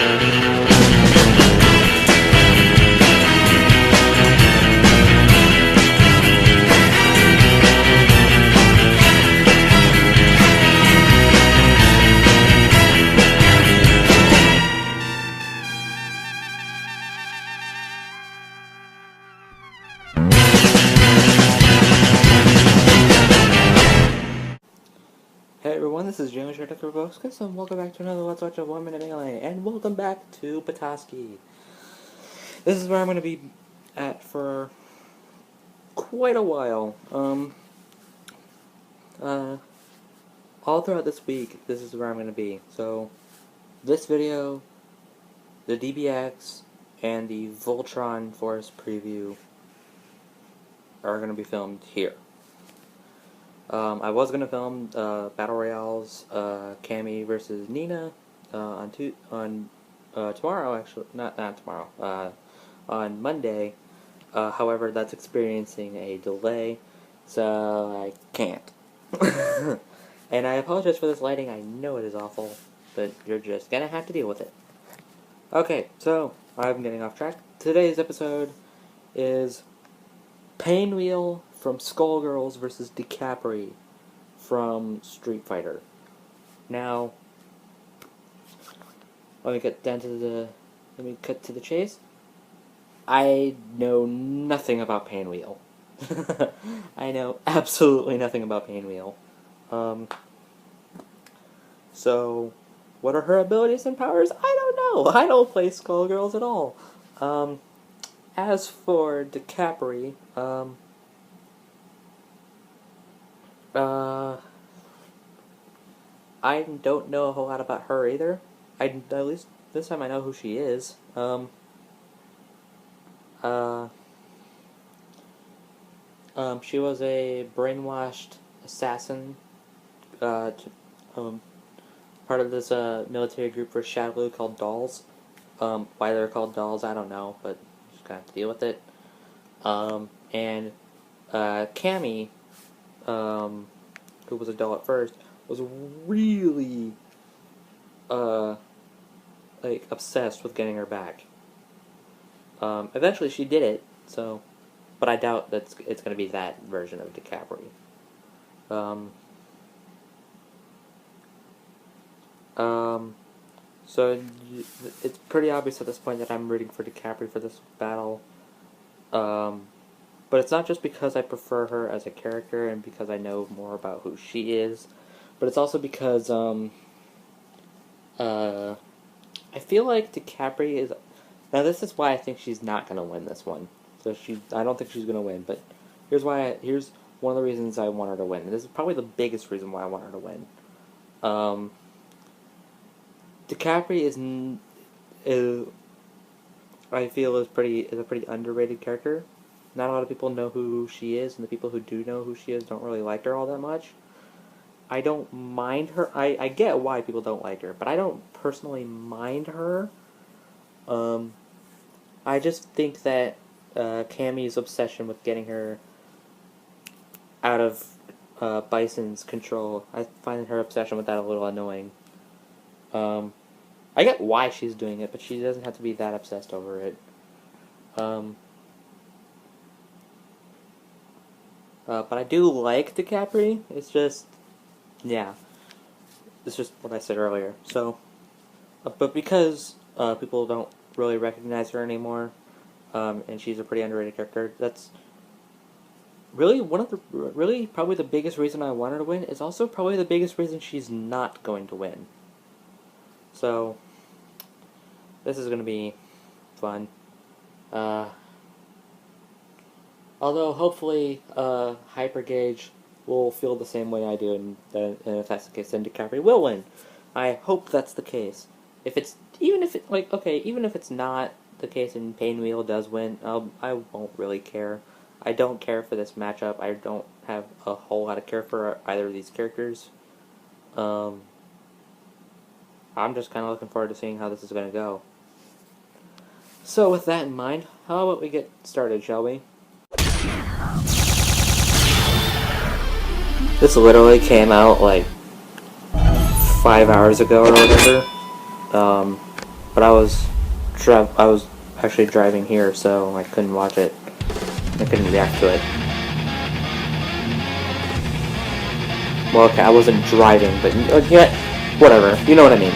Hey everyone, this is Brobuscus, and welcome back to another Let's Watch of 1 Minute Melee, and welcome back to Petoskey. This is where I'm going to be at for quite a while. All throughout this week, this is where I'm going to be. So, this video, the DBX, and the Voltron Forest preview are going to be filmed here. I was going to film Battle Royale's Cammy versus Nina on tomorrow, actually. Not tomorrow. On Monday. However, that's experiencing a delay, so I can't. And I apologize for this lighting. I know it is awful, but you're just going to have to deal with it. Okay, so I'm getting off track. Today's episode is Painwheel from Skullgirls versus DECAPRE'S from Street Fighter. Now, let me cut to the chase. I know nothing about Painwheel. I know absolutely nothing about Painwheel. So, what are her abilities and powers? I don't know. I don't play Skullgirls at all. As for DECAPRE'S, I don't know a whole lot about her either. At least this time I know who she is. She was a brainwashed assassin, part of this military group for Shadowloo called Dolls. Why they're called Dolls, I don't know, but just gonna have to deal with it. And Cammy, who was a doll at first, was really obsessed with getting her back. Eventually she did it, so, but I doubt that it's going to be that version of DECAPRE'S. So it's pretty obvious at this point that I'm rooting for DECAPRE'S for this battle. But it's not just because I prefer her as a character and because I know more about who she is, but it's also because I feel like DECAPRE'S is... Now this is why I think she's not going to win this one. So I don't think she's going to win, but here's one of the reasons I want her to win. And this is probably the biggest reason why I want her to win. DECAPRE'S I feel is a pretty underrated character. Not a lot of people know who she is, and the people who do know who she is don't really like her all that much. I don't mind her. I get why people don't like her, but I don't personally mind her. I just think that Cammy's obsession with getting her out of Bison's control, I find her obsession with that a little annoying. I get why she's doing it, but she doesn't have to be that obsessed over it. But I do like DECAPRE'S. It's just, yeah, it's just what I said earlier. So, but because people don't really recognize her anymore, and she's a pretty underrated character, that's really probably the biggest reason I want her to win. Is also probably the biggest reason she's not going to win. So, this is going to be fun. Although, hopefully, Hypergauge will feel the same way I do, and if that's the case, then DECAPRE'S will win. I hope that's the case. Even if it's not the case and Painwheel does win, I won't really care. I don't care for this matchup. I don't have a whole lot of care for either of these characters. I'm just kind of looking forward to seeing how this is going to go. So, with that in mind, how about we get started, shall we? This literally came out like 5 hours ago or whatever. but I was actually driving here, so I couldn't watch it. I couldn't react to it. Well, okay, I wasn't driving, but yeah, whatever. You know what I mean.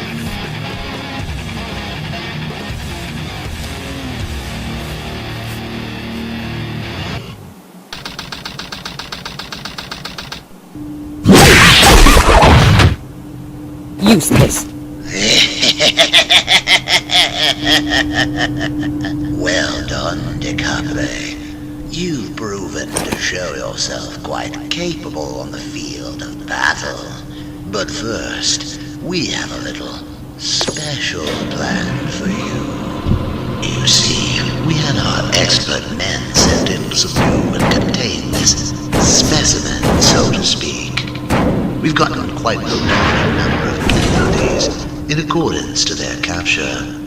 Useless. Well done, DECAPRE'S. You've proven to show yourself quite capable on the field of battle. But first, we have a little special plan for you. You see, we had our expert men sent in to subdue and contain this specimen, so to speak. We've gotten quite the large number of casualties in accordance to their capture.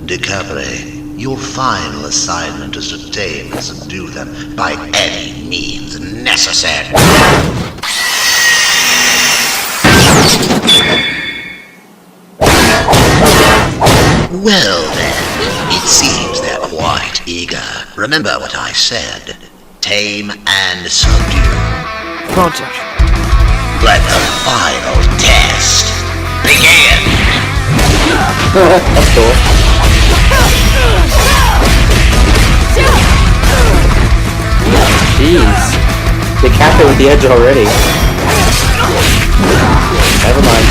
DECAPRE'S, your final assignment is to tame and subdue them by any means necessary. Well then, it seems they're quite eager. Remember what I said. Tame and subdue. Contact. Let the final test begin! That's cool. Jeez. They capped it with the edge already. Never mind.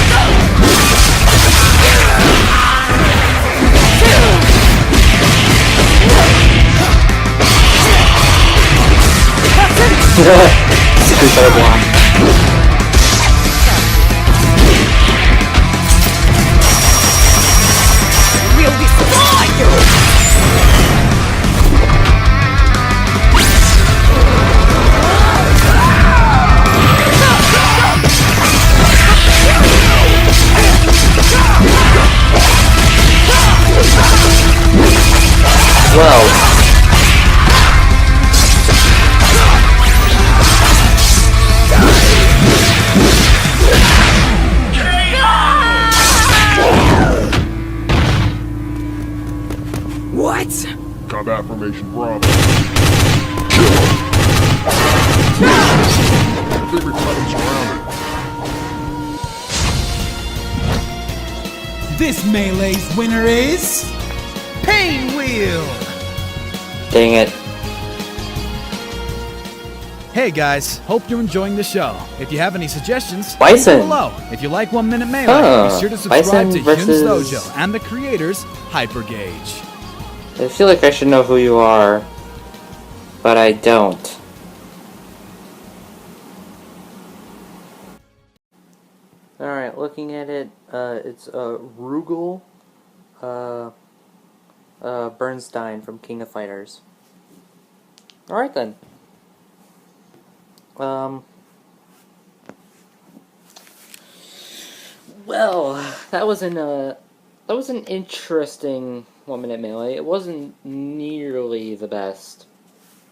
Super block. We'll destroy you! Well. What? Combat formation Bravo. Favorite title surrounded. This Melee's winner is... Painwheel! Dang it. Hey guys, hope you're enjoying the show. If you have any suggestions, Bison. leave them below. If you like 1 Minute Melee, Oh, be sure to subscribe Bison to versus- Hyun's Dojo and the creators, Hypergauge. I feel like I should know who you are, but I don't. Alright, looking at it, it's Rugal Bernstein from King of Fighters. Alright then. Well, that was an interesting 1 Minute Melee. It wasn't nearly the best.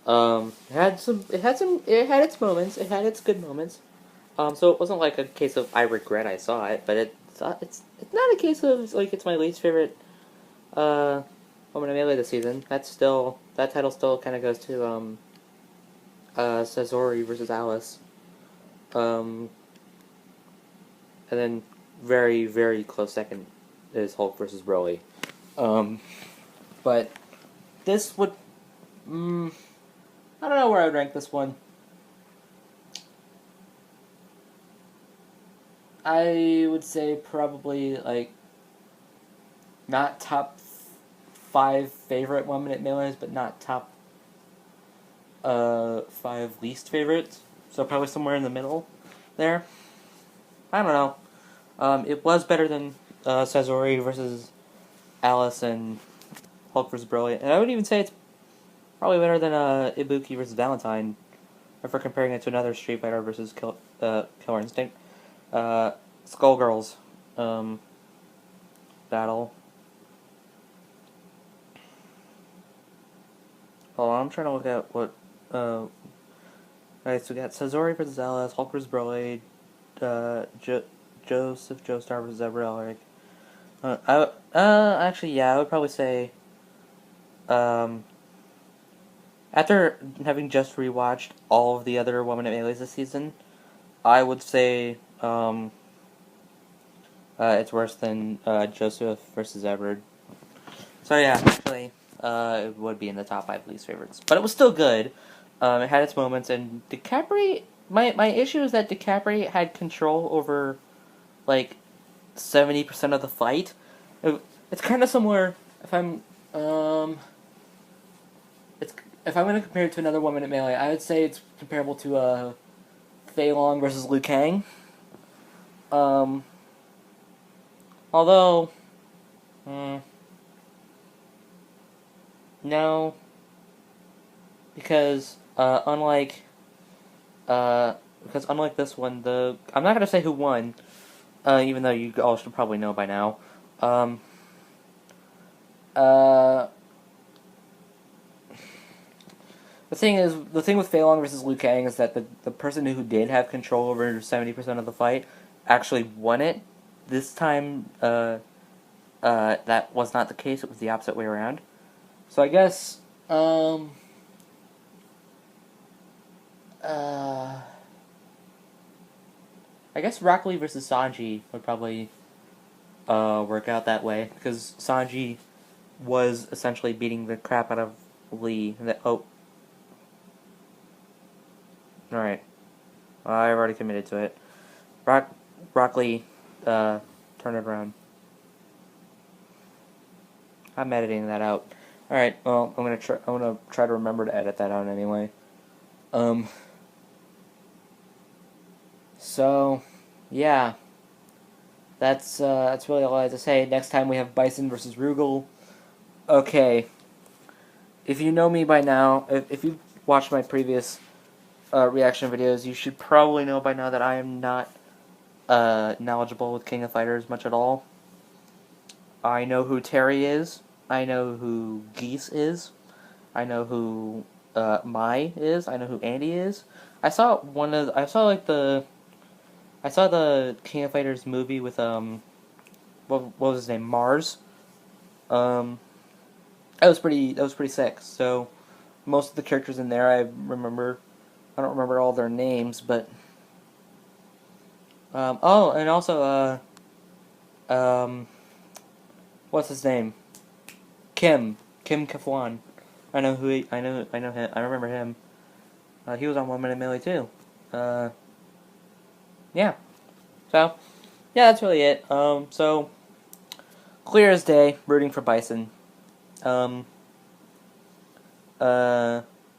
It had its moments. It had its good moments. So it wasn't like a case of I regret I saw it, but it's not a case of like it's my least favorite 1 Minute Melee this season. That title still kind of goes to Sazori versus Alice. And then very, very close second is Hulk versus Broly. But this would... I don't know where I would rank this one. I would say probably, like, not top 5 favorite 1 Minute Melees, but not top 5 least favorites. So probably somewhere in the middle there. I don't know. It was better than Sazori versus Alice and Hulk versus Broly. And I would even say it's probably better than Ibuki versus Valentine, if we're comparing it to another Street Fighter versus Killer Instinct. Skullgirls battle. Hold on, I'm trying to look at what... Alright, so we got Sazori versus Alice, Hulk versus Broly, Joseph Joestar versus Zebra Elric, Actually, yeah, I would probably say, after having just rewatched all of the other Woman at Melees this season, I would say, it's worse than, Joseph versus Edward. So yeah, actually, it would be in the top 5 least favorites. But it was still good. It had its moments, and DiCaprio, my issue is that DiCaprio had control over, like, 70% of the fight. It's kind of similar, if I'm going to compare it to another Woman at Melee, I would say it's comparable to, Fei Long versus Liu Kang. Although, no, because unlike this one, I'm not gonna say who won, even though you all should probably know by now. The thing with Fei Long versus Liu Kang is that the person who did have control over 70% of the fight actually won it. This time, that was not the case. It was the opposite way around. So I guess, I guess Rock Lee versus Sanji would probably work out that way, because Sanji was essentially beating the crap out of Lee. Alright. I've already committed to it. Rock Lee, turn it around. I'm editing that out. Alright, well, I'm gonna try to remember to edit that out anyway. So, yeah. That's really all I have to say. Next time we have Bison versus Rugal. Okay. If you know me by now, if you've watched my previous reaction videos, you should probably know by now that I am not knowledgeable with King of Fighters much at all. I know who Terry is. I know who Geese is. I know who Mai is. I know who Andy is. I saw the King of Fighters movie with what was his name? Mars. That was pretty sick. So most of the characters in there I remember. I don't remember all their names, but oh, and also what's his name? Kim Kafwan. I know him. I remember him. He was on 1 Minute Melee too. Yeah. So, yeah, that's really it. So clear as day, rooting for Bison.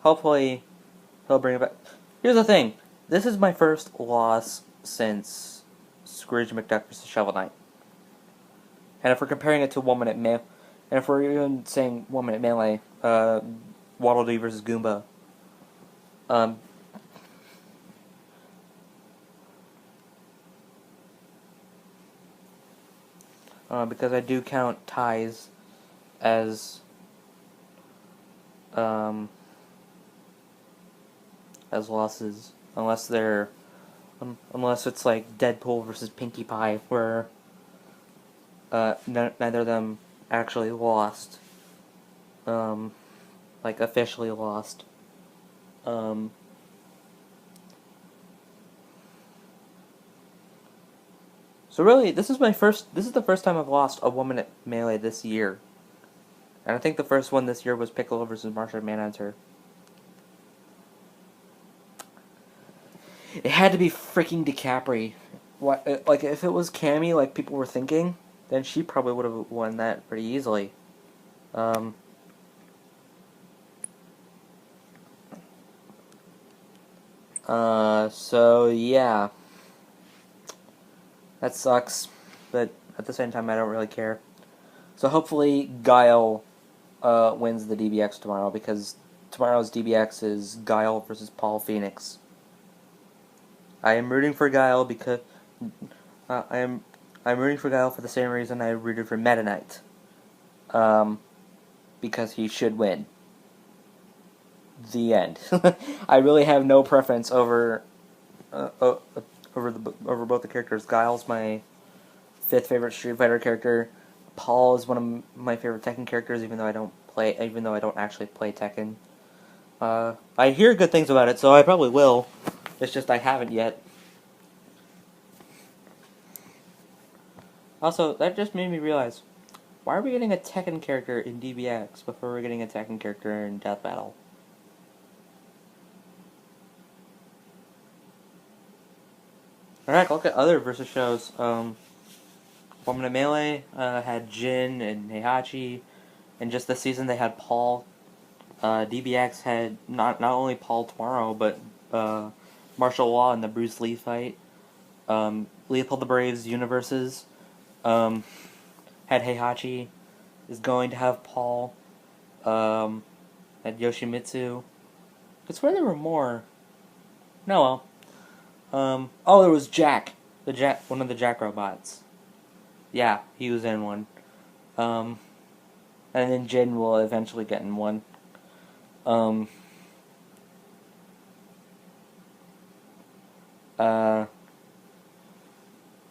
Hopefully he'll bring it back. Here's the thing. This is my first loss since Scrooge McDuck vs. Shovel Knight. And if we're comparing it to 1 Minute Melee, and if we're even saying 1 Minute Melee, Waddle Dee versus Goomba, because I do count ties as losses, unless it's like Deadpool versus Pinkie Pie, where neither of them actually lost, like officially lost. So really, this is the first time I've lost a 1 Minute Melee this year. And I think the first one this year was Piccolo versus Martian Manhunter. It had to be freaking DiCapre. What, like, if it was Cammy, like people were thinking, then she probably would have won that pretty easily. So yeah. That sucks, but at the same time I don't really care. So hopefully Guile wins the DBX tomorrow, because tomorrow's DBX is Guile versus Paul Phoenix. I am rooting for Guile because I'm rooting for Guile for the same reason I rooted for Meta Knight. Because he should win. The end. I really have no preference over both the characters. Guile's my 5th favorite Street Fighter character. Paul is one of my favorite Tekken characters, even though I don't actually play Tekken. I hear good things about it, so I probably will. It's just I haven't yet. Also, that just made me realize, why are we getting a Tekken character in DBX before we're getting a Tekken character in Death Battle? Alright, look at other versus shows. Woman of Melee had Jin and Heihachi, and just this season they had Paul. DBX had not only Paul tomorrow, but Martial Law in the Bruce Lee fight. Leopold the Brave's Universes had Heihachi, is going to have Paul, had Yoshimitsu. I swear there were more. No, well. Oh, there was Jack. One of the Jack robots. Yeah, he was in one. And then Jin will eventually get in one. Trying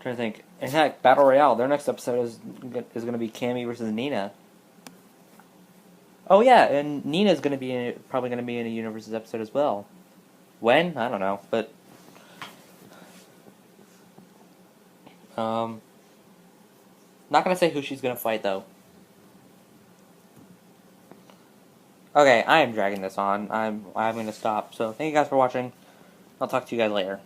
to think. In fact, Battle Royale, their next episode is going to be Cammy versus Nina. Oh yeah, and Nina's going to be probably going to be in a Universes episode as well. When? I don't know, but not going to say who she's going to fight though. Okay, I am dragging this on. I'm going to stop. So thank you guys for watching. I'll talk to you guys later.